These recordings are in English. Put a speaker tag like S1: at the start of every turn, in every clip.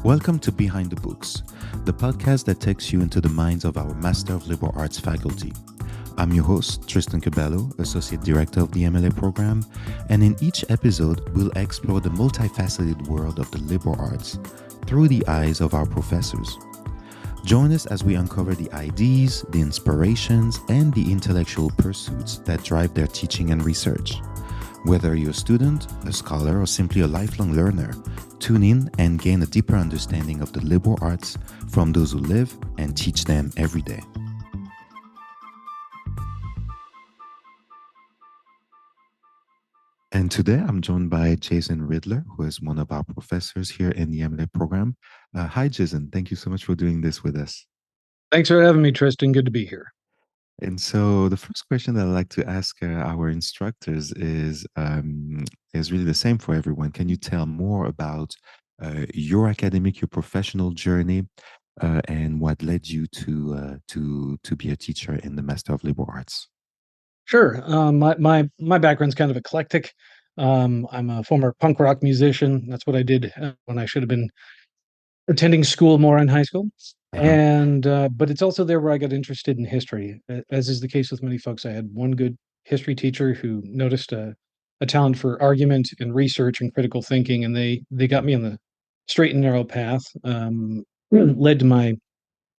S1: Welcome to Behind the Books, the podcast that takes you into the minds of our Master of Liberal Arts faculty. I'm your host, Tristan Cabello, Associate Director of the MLA program, and in each episode, we'll explore the multifaceted world of the liberal arts through the eyes of our professors. Join us as we uncover the ideas, the inspirations, and the intellectual pursuits that drive their teaching and research. Whether you're a student, a scholar, or simply a lifelong learner, tune in and gain a deeper understanding of the liberal arts from those who live and teach them every day. And today I'm joined by Jason Ridler, who is one of our professors here in the MLA program. Hi, Jason. Thank you so much for doing this with us.
S2: Thanks for having me, Tristan. Good to be here.
S1: And so the first question that I'd like to ask our instructors is really the same for everyone. Can you tell more about your academic, your professional journey, and what led you to be a teacher in the Master of Liberal Arts?
S2: Sure. My background's kind of eclectic. I'm a former punk rock musician. That's what I did when I should have been attending school more in high school.
S1: Uh-huh.
S2: And but it's also there where I got interested in history. As is the case with many folks. I had one good history teacher who noticed a talent for argument and research and critical thinking, and they got me on the straight and narrow path. Led to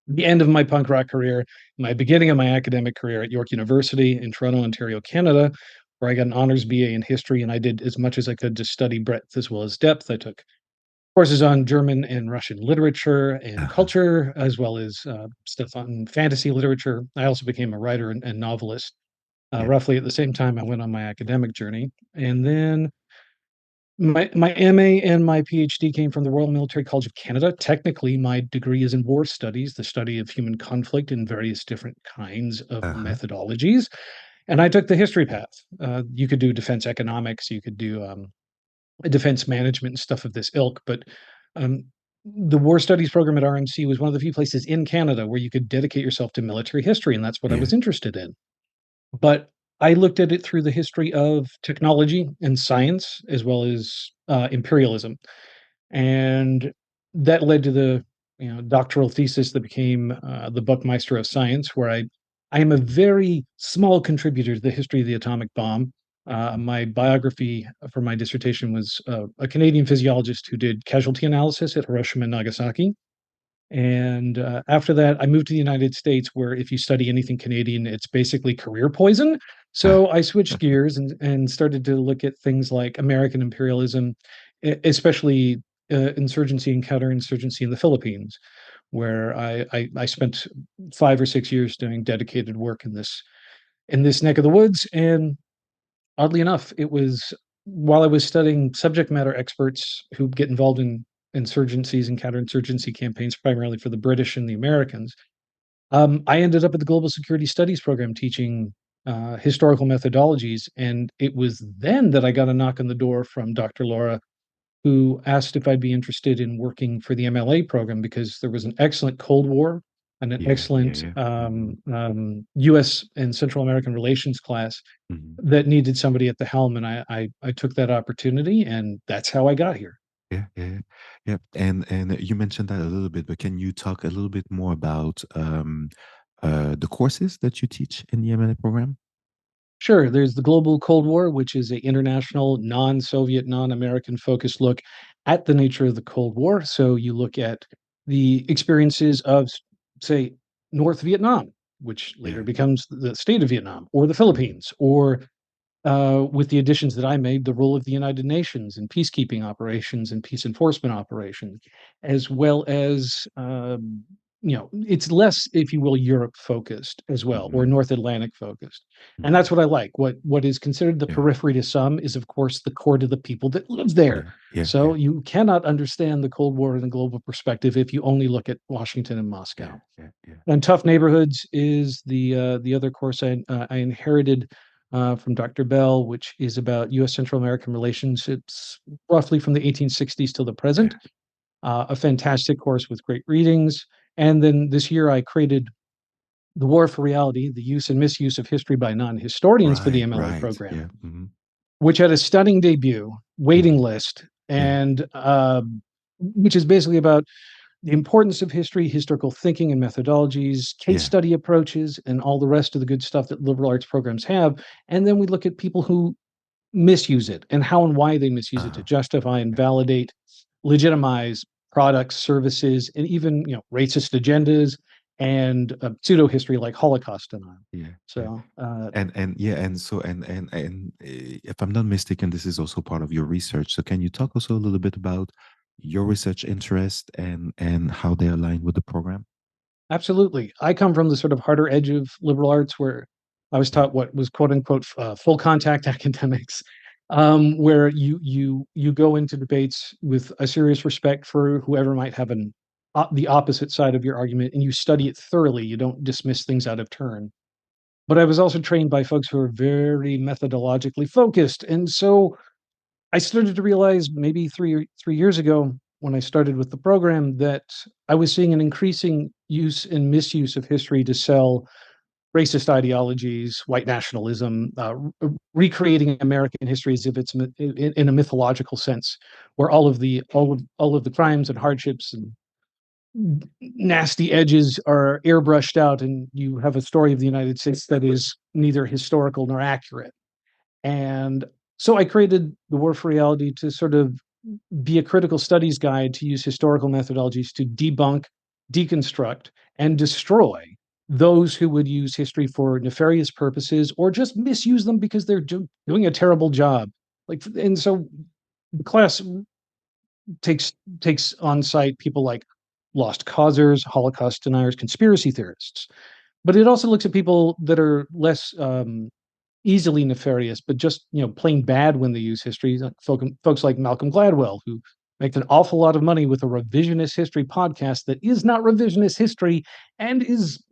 S2: the end of my punk rock career, my beginning of my academic career at York University in Toronto, Ontario, Canada, where I got an honors BA in history, and I did as much as I could to study breadth as well as depth. I took courses on German and Russian literature and
S1: Uh-huh.
S2: culture, as well as stuff on fantasy literature. I also became a writer and novelist
S1: Yeah.
S2: roughly at the same time I went on my academic journey. And then my MA and my PhD came from the Royal Military College of Canada. Technically, my degree is in war studies, the study of human conflict in various different kinds of
S1: Uh-huh.
S2: methodologies. And I took the history path. You could do defense economics, you could do defense management and stuff of this ilk, but um, the war studies program at RMC was one of the few places in Canada where you could dedicate yourself to military history, and that's what I
S1: Yeah.
S2: was interested in. But I looked at it through the history of technology and science as well as imperialism, and that led to the doctoral thesis that became the Buckmeister of Science, where I am a very small contributor to the history of the atomic bomb. My biography for my dissertation was a Canadian physiologist who did casualty analysis at Hiroshima and Nagasaki. And after that, I moved to the United States, where if you study anything Canadian, it's basically career poison. So I switched gears and started to look at things like American imperialism, especially insurgency and counterinsurgency in the Philippines, where I spent 5 or 6 years doing dedicated work in this neck of the woods. And oddly enough, it was while I was studying subject matter experts who get involved in insurgencies and counterinsurgency campaigns, primarily for the British and the Americans. I ended up at the Global Security Studies program teaching historical methodologies, and it was then that I got a knock on the door from Dr. Laura, who asked if I'd be interested in working for the MLA program because there was an excellent Cold War and an
S1: Yeah. Yeah.
S2: excellent
S1: Yeah. Mm-hmm.
S2: U.S. and Central American relations class
S1: Mm-hmm.
S2: that needed somebody at the helm, and I took that opportunity, and that's how I got here.
S1: Yeah, yeah, yeah. Yeah. And you mentioned that a little bit, but can you talk a little bit more about the courses that you teach in the MLA program?
S2: Sure, there's the Global Cold War, which is a international, non-Soviet, non-American focused look at the nature of the Cold War. So you look at the experiences of, say, North Vietnam, which later
S1: Yeah.
S2: becomes the state of Vietnam, or the
S1: Mm-hmm.
S2: Philippines, or with the additions that I made, the role of the United Nations in peacekeeping operations and peace enforcement operations, as well as it's less, if you will, Europe focused as well, or
S1: Mm-hmm.
S2: North Atlantic focused, and
S1: Mm-hmm.
S2: that's what I like. What is considered the
S1: Yeah,
S2: periphery to some is, of course, the core to the people that live there.
S1: yeah, yeah,
S2: So
S1: yeah,
S2: you cannot understand the Cold War in a global perspective if you only look at Washington and
S1: yeah,
S2: Moscow.
S1: yeah, yeah.
S2: And Tough Neighborhoods is the other course I inherited from Dr. Bell, which is about U.S. Central American relations. It's roughly from the 1860s till the present.
S1: Yeah.
S2: A fantastic course with great readings. And then this year I created The War for Reality: The Use and Misuse of History by Non-Historians for the
S1: Right,
S2: MLA
S1: right.
S2: program,
S1: Yeah. Mm-hmm.
S2: which had a stunning debut,
S1: Mm-hmm.
S2: waiting list,
S1: Yeah.
S2: and which is basically about the importance of history, historical thinking and methodologies, case
S1: Yeah.
S2: study approaches, and all the rest of the good stuff that liberal arts programs have. And then we look at people who misuse it and how and why they misuse it to
S1: Uh,
S2: justify and validate, legitimize products, services, and even racist agendas and pseudo history like Holocaust denial.
S1: yeah. Yeah.
S2: So
S1: And yeah, and so if I'm not mistaken, this is also part of your research. So can you talk also a little bit about your research interest and how they align with the program?
S2: absolutely. I come from the sort of harder edge of liberal arts where I was
S1: Yeah.
S2: taught what was quote unquote full contact academics, where you go into debates with a serious respect for whoever might have the opposite side of your argument, and you study it thoroughly. You don't dismiss things out of turn. But I was also trained by folks who are very methodologically focused, and so I started to realize maybe 3 years ago when I started with the program that I was seeing an increasing use and misuse of history to sell racist ideologies, white nationalism, recreating American history as if it's in a mythological sense, where all of the crimes and hardships and nasty edges are airbrushed out, and you have a story of the United States that is neither historical nor accurate. And so I created the War for Reality to sort of be a critical studies guide to use historical methodologies to debunk, deconstruct, and destroy those who would use history for nefarious purposes or just misuse them because they're doing a terrible job. And so the class takes on site people like lost causers, Holocaust deniers, conspiracy theorists, but it also looks at people that are less easily nefarious, but just plain bad when they use history. Like folks like Malcolm Gladwell, who make an awful lot of money with a revisionist history podcast that is not revisionist history and is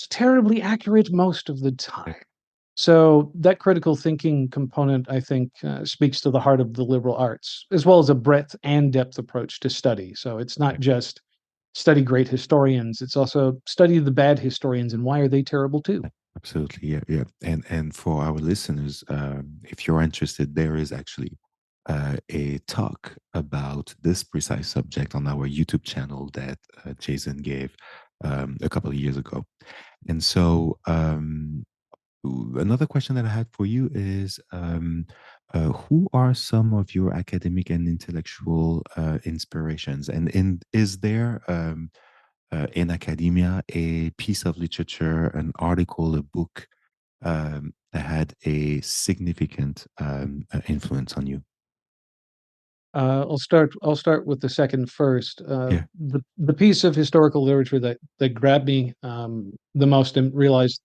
S2: terribly accurate most of the
S1: Yeah.
S2: time. So that critical thinking component, I think, speaks to the heart of the liberal arts, as well as a breadth and depth approach to study. So it's not
S1: Yeah.
S2: just study great historians; it's also study the bad historians and why are they terrible too.
S1: Absolutely, yeah, yeah. And for our listeners, if you're interested, there is actually a talk about this precise subject on our YouTube channel that Jason gave a couple of years ago. And so, another question that I had for you is, who are some of your academic and intellectual inspirations? And is there in academia a piece of literature, an article, a book that had a significant influence on you?
S2: I'll start with the second first.
S1: Yeah.
S2: The piece of historical literature that grabbed me the most and realized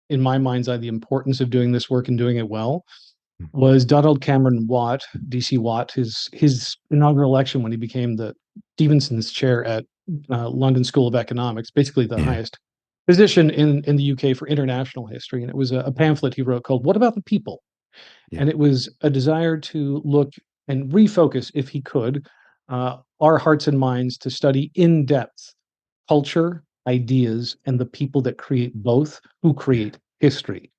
S2: in my mind's eye the importance of doing this work and doing it well
S1: Mm.
S2: was Donald Cameron Watt, DC Watt, his inaugural election when he became the Stevenson's chair at London School of Economics, basically the
S1: Yeah.
S2: highest position in the UK for international history. And it was a pamphlet he wrote called "What About the People?"
S1: Yeah.
S2: And it was a desire to look and refocus, if he could, our hearts and minds to study in depth culture, ideas, and the people that create both, who
S1: Yeah.
S2: create history.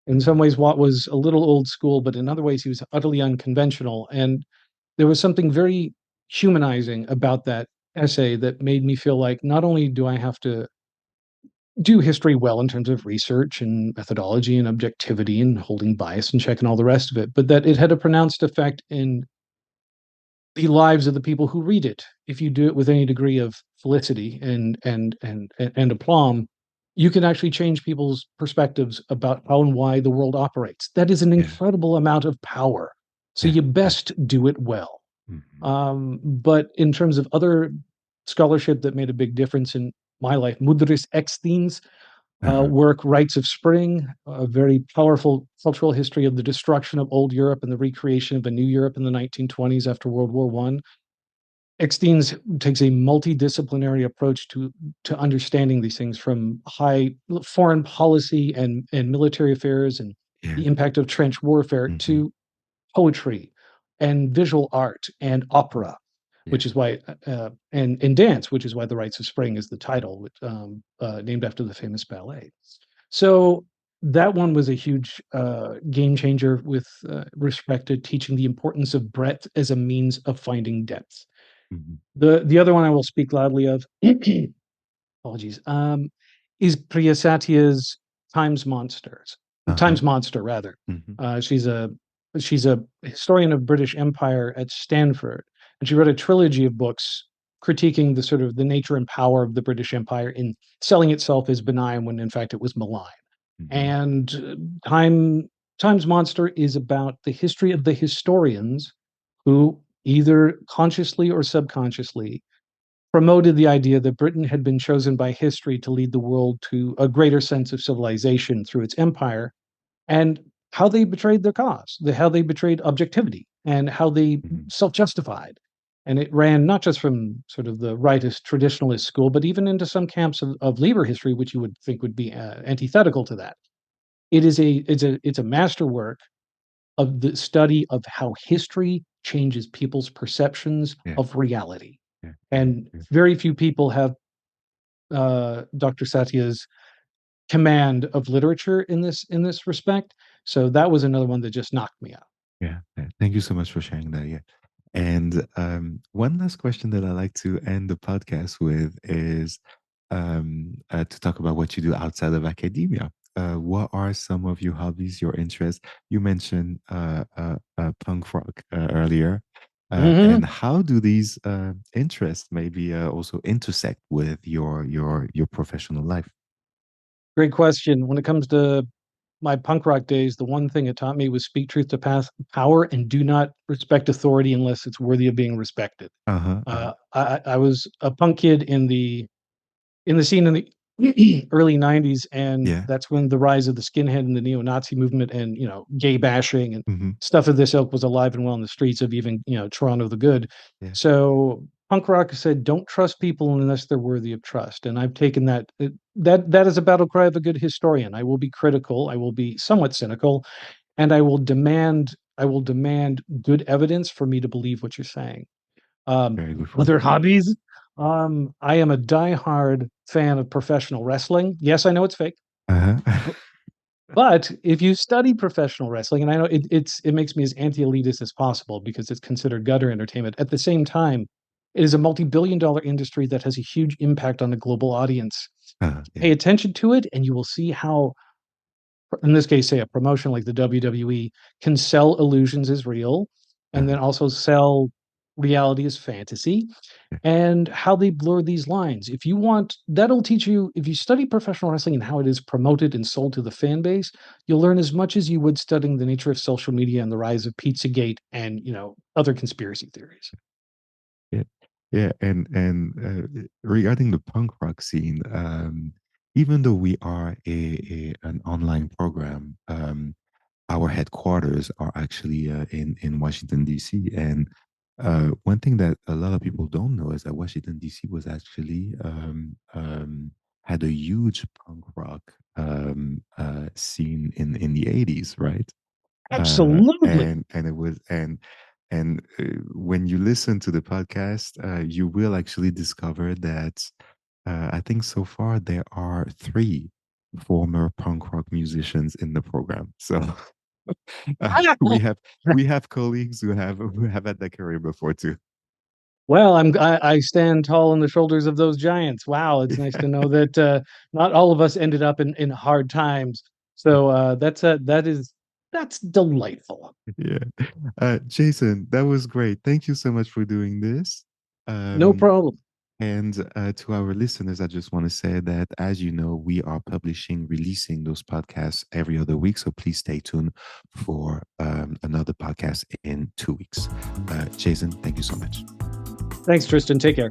S2: In some ways, Watt was a little old school, but in other ways, he was utterly unconventional. And there was something very humanizing about that essay that made me feel like not only do I have to do history well in terms of research and methodology and objectivity and holding bias and check and all the rest of it, but that it had a pronounced effect in the lives of the people who read it. If you do it with any degree of felicity and aplomb, you can actually change people's perspectives about how and why the world operates. That is an
S1: Yeah.
S2: incredible amount of power. So
S1: Yeah.
S2: you
S1: Yeah.
S2: best do it well.
S1: Mhm.
S2: But in terms of other scholarship that made a big difference in my life, Mudris Ekstein's
S1: Uh-huh.
S2: work, Rites of Spring, a very powerful cultural history of the destruction of old Europe and the recreation of a new Europe in the 1920s after World War One. Ekstein's takes a multidisciplinary approach to understanding these things, from high foreign policy and military affairs and
S1: Yeah.
S2: the impact of trench warfare
S1: Hmm.
S2: to poetry and visual art and opera,
S1: Yeah.
S2: which is why and dance, which is why the Rites of Spring is the title, named after the famous ballet. So that one was a huge game changer with respect to teaching the importance of breadth as a means of finding depth.
S1: Mhm.
S2: The other one I will speak loudly of, apologies, is Priyasatia's Times Monsters,
S1: Uh-huh.
S2: Times Monster rather.
S1: Mhm.
S2: She's a historian of British Empire at Stanford, and she wrote a trilogy of books critiquing the sort of the nature and power of the British Empire in selling itself as benign when in fact it was malign.
S1: Mhm.
S2: And Time Times Monster is about the history of the historians who either consciously or subconsciously promoted the idea that Britain had been chosen by history to lead the world to a greater sense of civilization through its empire, and how they betrayed their cause, how they betrayed objectivity, and how they
S1: Mhm.
S2: self justified. And it ran not just from sort of the rightist traditionalist school, but even into some camps of labor history, which you would think would be antithetical to that. It's a masterwork of the study of how history changes people's perceptions
S1: Yeah.
S2: of reality.
S1: Yeah. Yeah.
S2: And
S1: Yeah.
S2: very few people have Dr. Satya's command of literature in this respect. So that was another one that just knocked me out.
S1: Yeah. Yeah. Thank you so much for sharing that. Yeah. And one last question that I like to end the podcast with is to talk about what you do outside of academia. What are some of your hobbies, your interests? You mentioned punk rock earlier. And
S2: Mhm.
S1: how do these interests maybe also intersect with your professional life?
S2: Great question. When it comes to my punk rock days, the one thing it taught me was speak truth to power and do not respect authority unless it's worthy of being respected.
S1: Uh-huh. Uh-huh.
S2: I was a punk kid in the scene in the early 90s, and
S1: Yeah.
S2: that's when the rise of the skinhead and the neo-Nazi movement and gay bashing and
S1: Hmm.
S2: stuff of this ilk was alive and well in the streets of even Toronto the Good.
S1: Yeah.
S2: So punk rock said don't trust people unless they're worthy of trust, and I've taken that is a battle cry of a good historian. I will be critical, I will be somewhat cynical, and I will demand good evidence for me to believe what you're saying.
S1: Very good point.
S2: Other hobbies? I am a diehard fan of professional wrestling. Yes, I know it's fake,
S1: Uh-huh.
S2: but if you study professional wrestling, and I know it makes me as anti-elitist as possible because it's considered gutter entertainment. At the same time, it is a multi-billion-dollar industry that has a huge impact on a global audience.
S1: Yeah.
S2: Pay attention to it, and you will see how, in this case, say a promotion like the WWE can sell illusions as real, and
S1: Uh-huh.
S2: then also sell reality as fantasy,
S1: Yeah.
S2: and how they blur these lines. If you want, that'll teach you, if you study professional wrestling and how it is promoted and sold to the fan base, you'll learn as much as you would studying the nature of social media and the rise of Pizzagate and, other conspiracy theories.
S1: Yeah, yeah, and regarding the punk rock scene, even though we are an online program, our headquarters are actually in Washington D.C. And one thing that a lot of people don't know is that Washington D.C. was actually had a huge punk rock scene in the 80s, right?
S2: Absolutely.
S1: And it was and when you listen to the podcast, you will actually discover that I think so far there are three former punk rock musicians in the program. So we have colleagues who have had that career before too.
S2: Well, I stand tall on the shoulders of those giants. Wow, it's nice to know that not all of us ended up in hard times. So that's delightful.
S1: Yeah. Jason, that was great. Thank you so much for doing this.
S2: No
S1: Um,
S2: problem.
S1: And to our listeners, I just want to say that, as you know, we are releasing those podcasts every other week. So please stay tuned for another podcast in 2 weeks. Jason, thank you so much.
S2: Thanks, Tristan. Take care.